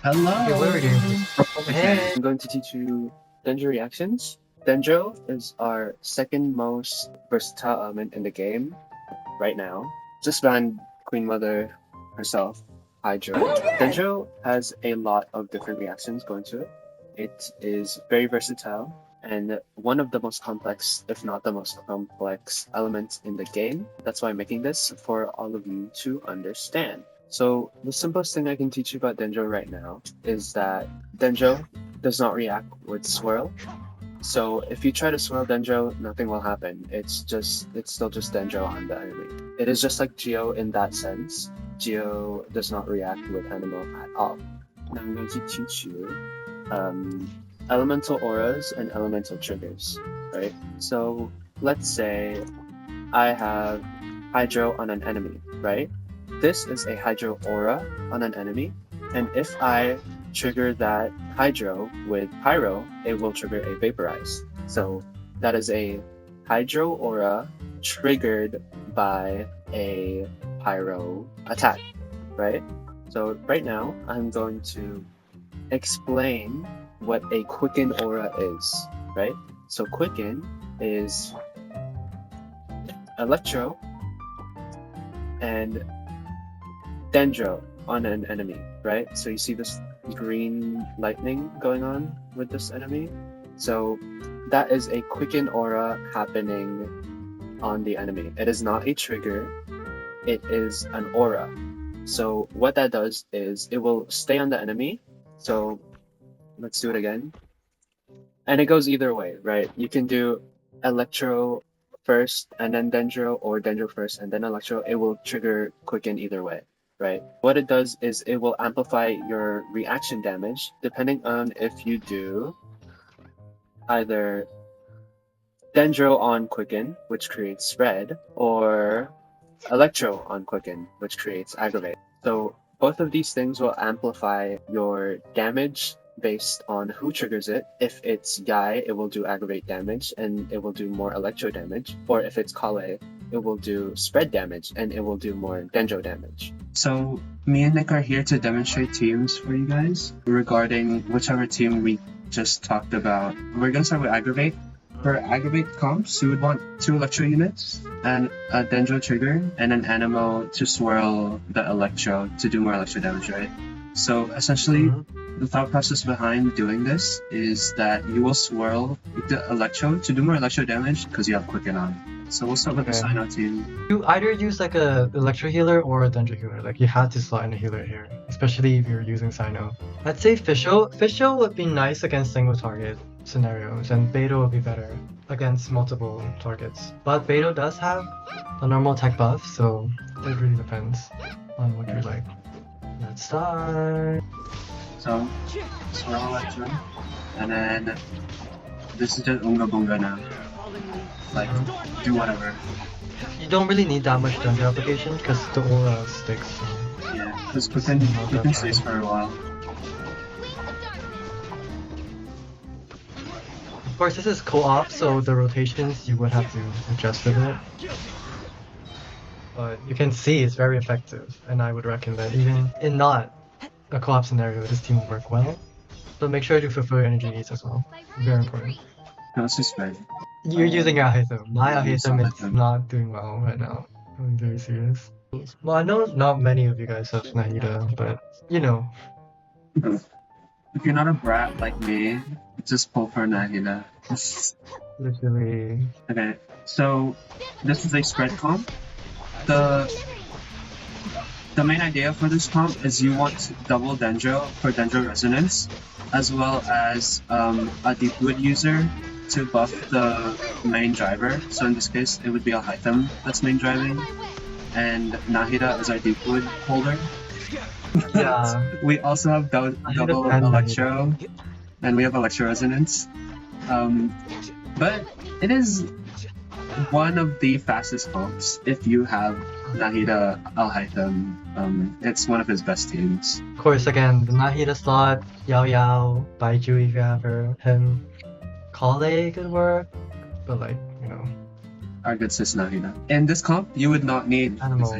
Hello! Okay, what are we doing? Okay. I'm going to teach you Dendro reactions. Dendro is our second most versatile element in the game right now. Just banned Queen Mother herself, Hydro. Dendro has a lot of different reactions going to it. It is very versatile and one of the most complex, if not the most complex elements in the game. That's why I'm making this for all of you to understand. So the simplest thing I can teach you about Dendro right now is that Dendro does not react with swirl. So if you try to swirl Dendro, nothing will happen. It's still just Dendro on the enemy. It is just like Geo in that sense. Geo does not react with Animal at all. Now I'm going to teach you elemental auras and elemental triggers, right? So let's say I have Hydro on an enemy, right? This is a Hydro aura on an enemy, and if I trigger that Hydro with Pyro, it will trigger a Vaporize. So that is a Hydro aura triggered by a Pyro attack, right? So right now, I'm going to explain what a Quicken aura is, right? So Quicken is Electro and Dendro on an enemy, right? So you see this green lightning going on with this enemy. So that is a Quicken aura happening on the enemy. It is not a trigger, it is an aura. So what that does is it will stay on the enemy. So let's do it again. And it goes either way, right? You can do Electro first and then Dendro, or Dendro first and then Electro. It will trigger Quicken either way, right? What it does is it will amplify your reaction damage depending on if you do either Dendro on Quicken, which creates Spread, or Electro on Quicken, which creates Aggravate. So both of these things will amplify your damage based on who triggers it. If it's YAE, it will do aggravate damage and it will do more electro damage. Or if it's Kale, it will do spread damage and it will do more Dendro damage. So me and Nick are here to demonstrate teams for you guys regarding whichever team we just talked about. We're gonna start with Aggravate. For Aggravate comps, you would want 2 Electro units and a Dendro trigger and an Animo to swirl the Electro to do more Electro damage, right? So essentially, the thought process behind doing this is that you will swirl the Electro to do more Electro damage because you have Quicken on. So we'll start with the Sino team. You either use like a Electro healer or a Dendro healer. Like you have to slot in a healer here, especially if you're using Sino. I'd say Fischl. Fischl would be nice against single target scenarios, and Beidou would be better against multiple targets. But Beidou does have a normal attack buff, so it really depends on what you like. Let's start. So, swirl Electro, and then this is just Unga Bunga now. Like, do whatever. You don't really need that much Dendro application because the aura sticks. So. Yeah, because Quicken stays for a while. Of course, this is co-op, so the rotations you would have to adjust a bit. But you can see it's very effective, and I would recommend even in not a co-op scenario, this team will work well. So make sure to fulfill your energy needs as well. Very important. No, it's just spread. You're using your Ahitham. My Ahitham is not doing well right now. I'm very serious. Well, I know not many of you guys have Nahida, but you know. If you're not a brat like me, just pull for Nahida. Literally. Okay, so this is a spread comp. The main idea for this comp is you want double Dendro for Dendro Resonance, as well as a Deep Wood user to buff the main driver. So in this case, it would be Alhaitham that's main driving, and Nahida is our Deep Wood holder. Yeah. We also have double Electro, and we have Electro Resonance. But it is one of the fastest comps if you have Nahida Alhaitham. It's one of his best teams. Of course, again, the Nahida slot, Yao, Baiju if you have him. Kale could work, but like, you know. Our good sis Nahida. In this comp, you would not need Animo.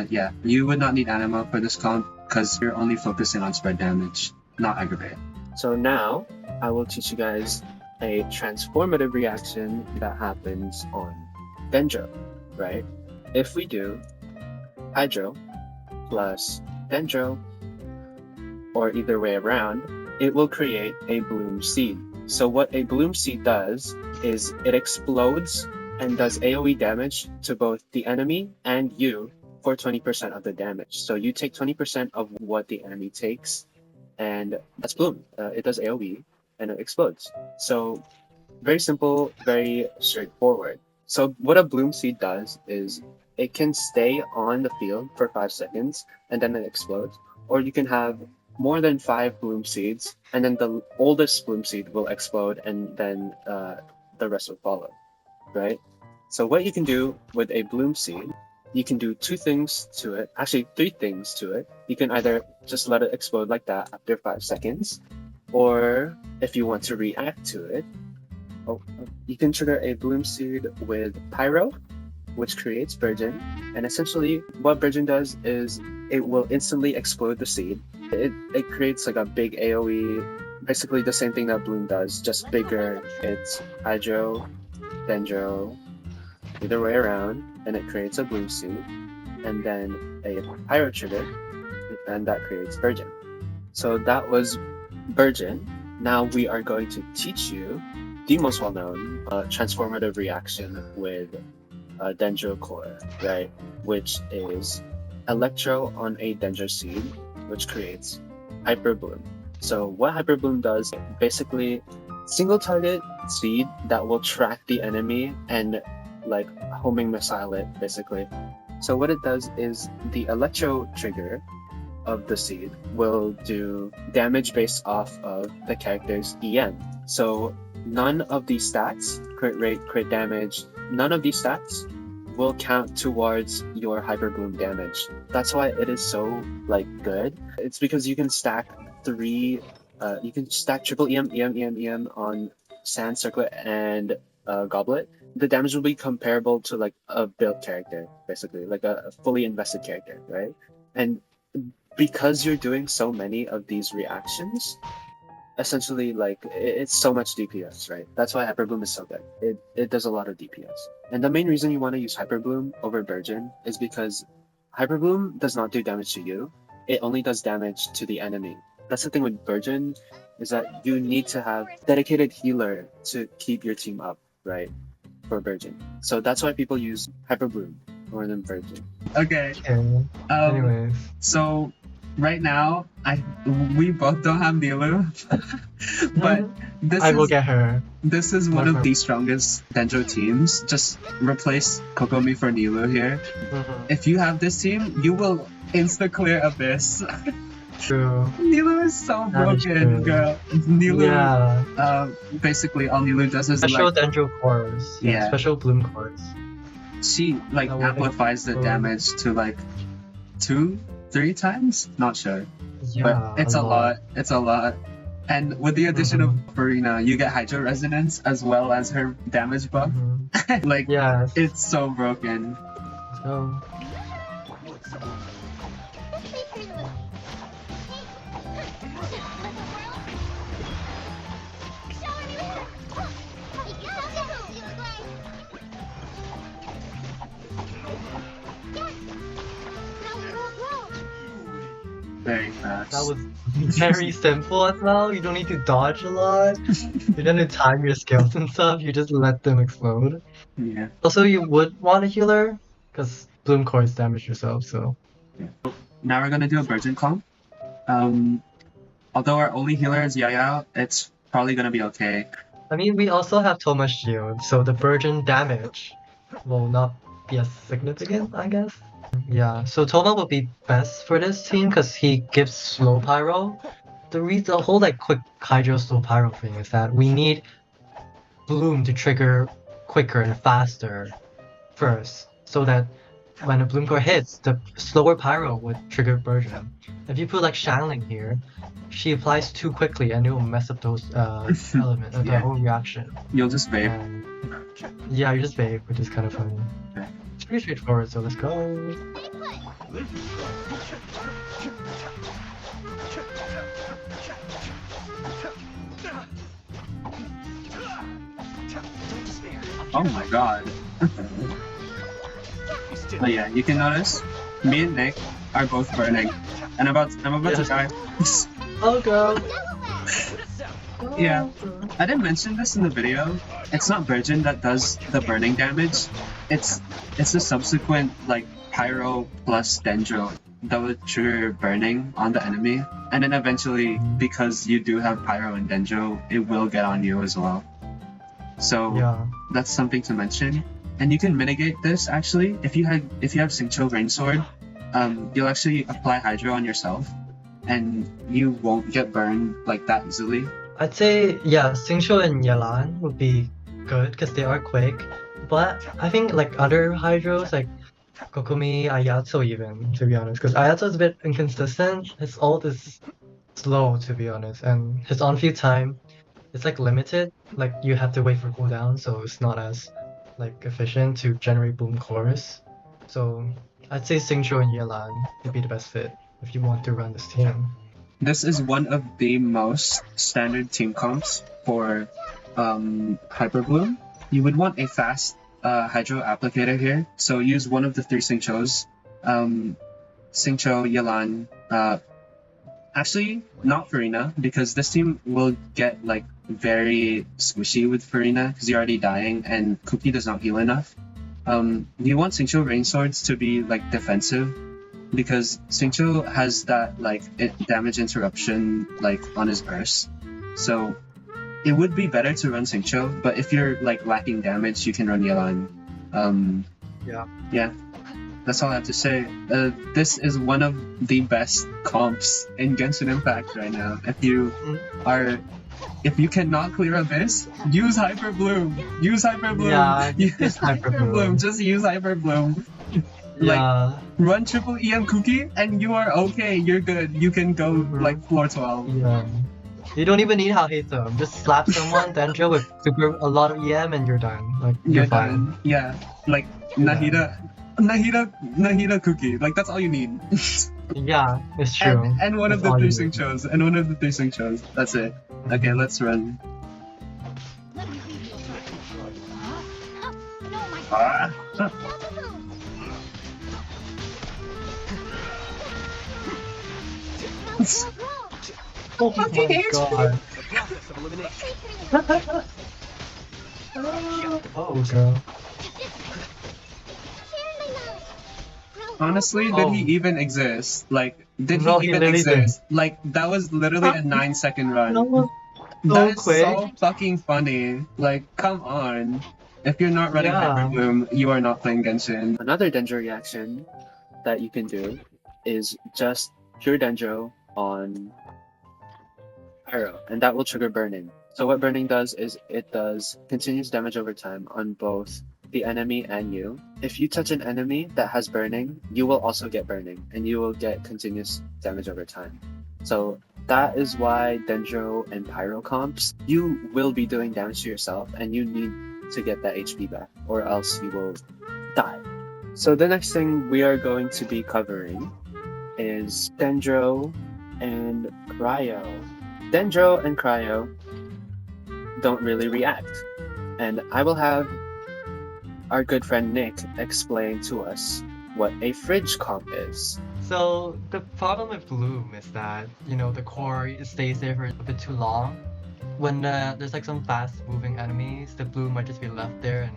Yeah, you would not need Animo for this comp because you're only focusing on spread damage. not aggravate. So now I will teach you guys a transformative reaction that happens on Dendro, right? If we do Hydro plus Dendro, or either way around, it will create a bloom seed. So what a bloom seed does is it explodes and does AoE damage to both the enemy and you for 20% of the damage. So you take 20% of what the enemy takes, and that's bloom. It does AoE and it explodes. So very simple, very straightforward. So what a bloom seed does is it can stay on the field for 5 seconds and then it explodes. Or you can have more than 5 bloom seeds and then the oldest bloom seed will explode and then the rest will follow, right? So what you can do with a bloom seed, you can do 2 things to it, actually 3 things to it. You can either just let it explode like that after 5 seconds, or if you want to react to it, you can trigger a bloom seed with Pyro, which creates Virgin. And essentially what Virgin does is it will instantly explode the seed. It creates like a big AoE, basically the same thing that Bloom does, just bigger. It's Hydro, Dendro, either way around, and it creates a bloom seed, and then a Pyro trigger, and that creates Virgin. So that was Virgin. Now we are going to teach you the most well-known transformative reaction with Dendro core, right? Which is Electro on a Dendro seed, which creates HYPERBBL. So what HYPERBBL does, basically single target seed that will track the enemy and like homing missile it, basically. So what it does is the Electro trigger of the seed will do damage based off of the character's EM. So none of these stats, crit rate, crit damage, none of these stats will count towards your HYPERBBL damage. That's why it is so like good. It's because you can stack 3, you can stack triple EM on Sand, Circlet, and Goblet. The damage will be comparable to like a built character, basically, like a fully invested character, right? And because you're doing so many of these reactions, essentially like it's so much DPS, right? That's why HYPERBBL is so good. It does a lot of DPS. And the main reason you want to use HYPERBBL over Virgin is because HYPERBBL does not do damage to you. It only does damage to the enemy. That's the thing with Virgin, is that you need to have dedicated healer to keep your team up, right? For Virgin. So that's why people use HYPERBBL more than Virgin. Okay. Anyways. So right now, we both don't have Nilu, but I will get her. This is one of the strongest Dendro teams. Just replace Kokomi for Nilu here. If you have this team, you will insta-clear Abyss. True. Nilu is so broken, girl. Nilu, basically all Nilu does is special like... Dendro cores. Yeah. Special Bloom cores. She like amplifies the damage to like 2-3 times? Not sure. Yeah, but it's a lot. It's a lot. And with the addition of Farina, you get Hydro Resonance as well as her damage buff. Like, it's so broken. So... Very fast. That was very simple as well. You don't need to dodge a lot. You don't need to time your skills and stuff. You just let them explode. Yeah. Also, you would want a healer because Bloom cores damage yourself. So. Yeah. Now we're gonna do a Virgin comp. Although our only healer is YAE, it's probably gonna be okay. I mean, we also have Thomas Shield, so the Virgin damage will not be as significant, I guess. Yeah, so Toma would be best for this team because he gives slow pyro. The whole like quick Hydro slow pyro thing is that we need Bloom to trigger quicker and faster first, so that when a Bloom core hits, the slower pyro would trigger Virgin. If you put like Shanling here, she applies too quickly and it will mess up those elements, the whole reaction. You'll just vape. Yeah, you just vape, which is kind of funny. Okay. It's pretty straightforward, so let's go. Oh my god. But yeah, you can notice me and Nick are both burning. And I'm about to Yes. die. Oh girl. Yeah. I didn't mention this in the video. It's not Virgin that does the burning damage. It's the subsequent like Pyro plus Dendro that would trigger burning on the enemy. And then eventually, because you do have Pyro and Dendro, it will get on you as well. So Yeah. that's something to mention. And you can mitigate this actually. If you have Xingqiu Rain Sword, you'll actually apply Hydro on yourself and you won't get burned like that easily. I'd say, yeah, Xingqiu and Yelan would be good because they are quick. But I think like other Hydros, like Kokumi, Ayato even, to be honest. Because Ayato is a bit inconsistent. His ult is slow, to be honest. And his on-field time is like limited. Like you have to wait for cooldown, so it's not as like efficient to generate boom cores. So I'd say Xingqiu and Yelan would be the best fit if you want to run this team. This is one of the most standard team comps for Hyperbloom. You would want a fast Hydro applicator here, so use one of the three Xingqius. Xingqiu, Yelan, actually not Farina, because this team will get like very squishy with Farina because you're already dying and Cookie does not heal enough. You want Xingqiu Rain Swords to be like defensive because Xingqiu has that like damage interruption like on his burst. So it would be better to run Xingqiu, but if you're like lacking damage, you can run Yelan. Yeah. That's all I have to say. This is one of the best comps in Genshin Impact right now. If you cannot clear Abyss, use Hyper Bloom. Use Hyper Bloom. Yeah, use use Hyper Bloom. Just use Hyper Bloom. Yeah. Run triple EM Cookie and you are okay. You're good. You can go like floor 12. Yeah. You don't even need Hate-them. Just slap someone, Dendro with a lot of EM and you're done. Like you're fine. Done. Yeah. Like Nahida Cookie. Like that's all you need. Yeah, it's true. And one of That's the all three you need. Xingqius. And one of the three Xingqius. That's it. Okay, let's run. Ah. Oh my god. Oh girl. Honestly, did he even exist? Like, did No, he he even literally exist? Like, that was literally a 9-second run. No, That is quick. so fucking funny. Like, come on. If you're not running Yeah. Hyper Bloom, you are not playing Genshin. Another Dendro reaction that you can do is just pure Dendro on Pyro, and that will trigger burning. So what burning does is it does continuous damage over time on both the enemy and you. If you touch an enemy that has burning, you will also get burning, and you will get continuous damage over time. So that is why Dendro and Pyro comps, you will be doing damage to yourself, and you need to get that HP back, or else you will die. So the next thing we are going to be covering is Dendro and Cryo. Dendro and Cryo don't really react, and I will have our good friend Nick explain to us what a fridge comp is. So the problem with Bloom is that, you know, the core stays there for a bit too long. When there's like some fast moving enemies, the Bloom might just be left there and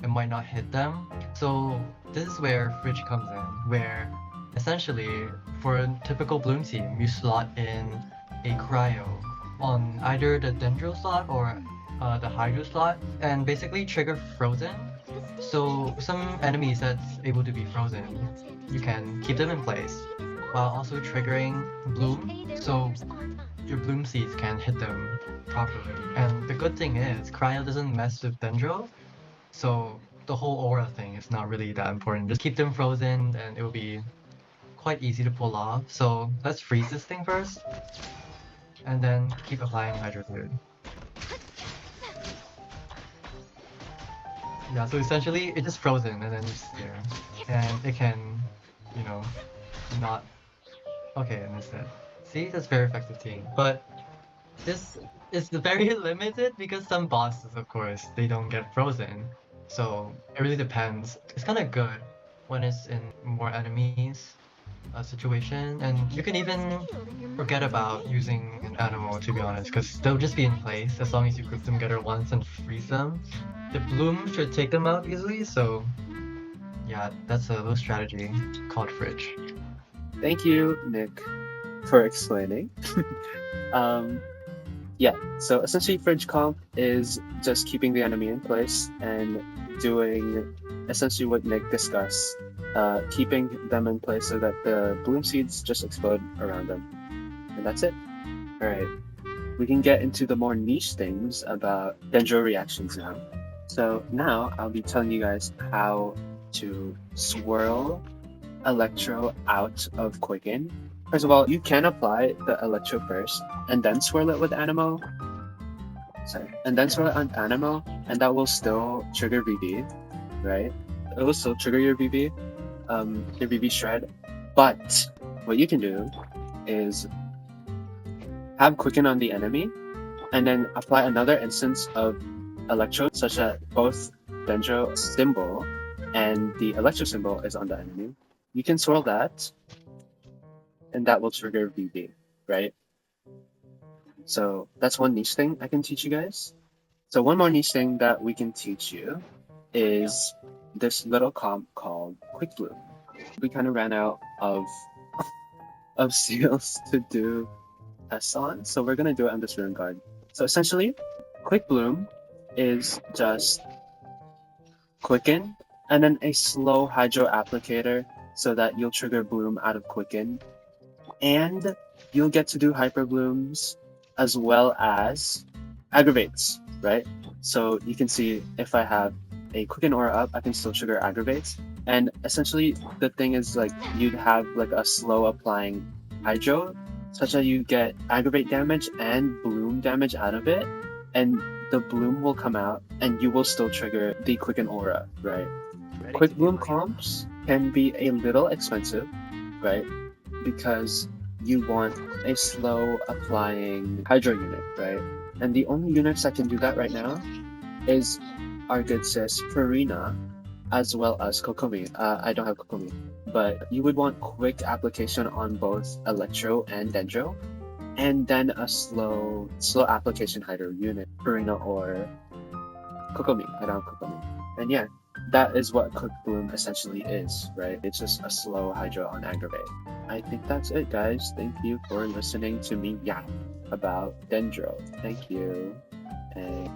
it might not hit them. So this is where Fridge comes in, where essentially for a typical Bloom team, you slot in a Cryo on either the Dendro slot or the Hydro slot and basically trigger Frozen. So some enemies that's able to be frozen, you can keep them in place while also triggering Bloom, so your Bloom seeds can hit them properly. And the good thing is, Cryo doesn't mess with Dendro, so the whole aura thing is not really that important. Just keep them frozen and it will be quite easy to pull off. So let's freeze this thing first, and then keep applying Hydro Fluid. Yeah, so essentially it's just frozen and then it's there. And it can, you know, not... Okay, and it's dead. See, that's very effective team. But this is very limited because some bosses, of course, they don't get frozen. So it really depends. It's kind of good when it's in more enemies situation, and you can even forget about using an animal, to be honest, because they'll just be in place as long as you group them together once and freeze them. The bloom should take them out easily, so yeah, that's a little strategy called fridge. Thank you, Nick, for explaining. Yeah, so essentially fridge comp is just keeping the enemy in place and doing essentially what Nick discussed, keeping them in place so that the bloom seeds just explode around them. And that's it. Alright, we can get into the more niche things about Dendro reactions now. So now I'll be telling you guys how to swirl Electro out of Quicken. First of all, you can apply the Electro first and then swirl it with Animo. Sorry, and then swirl it on Animo, and that will still trigger VB, right? It will still trigger your VB shred. But what you can do is have Quicken on the enemy, and then apply another instance of Electro, such that both Dendro symbol and the Electro symbol is on the enemy. You can swirl that, and that will trigger VB, right? So that's one niche thing I can teach you guys. So one more niche thing that we can teach you is this little comp called Quick Bloom. We kind of ran out of seals to do tests on, so we're gonna do it on this Ruin Guard. So essentially, Quick Bloom is just Quicken and then a slow Hydro applicator so that you'll trigger Bloom out of Quicken, and you'll get to do Hyper Blooms as well as Aggravates, right? So you can see if I have a Quicken Aura up, I can still trigger Aggravates. And essentially, the thing is like you'd have like a slow applying Hydro, such that you get Aggravate damage and Bloom damage out of it, and the Bloom will come out, and you will still trigger the Quicken Aura, right? Quick Bloom comps can be a little expensive, right? Because you want a slow applying Hydro unit, right? And the only units that can do that right now is our good sis Farina, as well as Kokomi. I don't have Kokomi, but you would want quick application on both Electro and Dendro, and then a slow application Hydro unit, Farina or Kokomi. I don't have Kokomi. And yeah, that is what Quick Bloom essentially is, right? It's just a slow Hydro on Aggravate. I think that's it, guys. Thank you for listening to me yap about Dendro. Thank you. And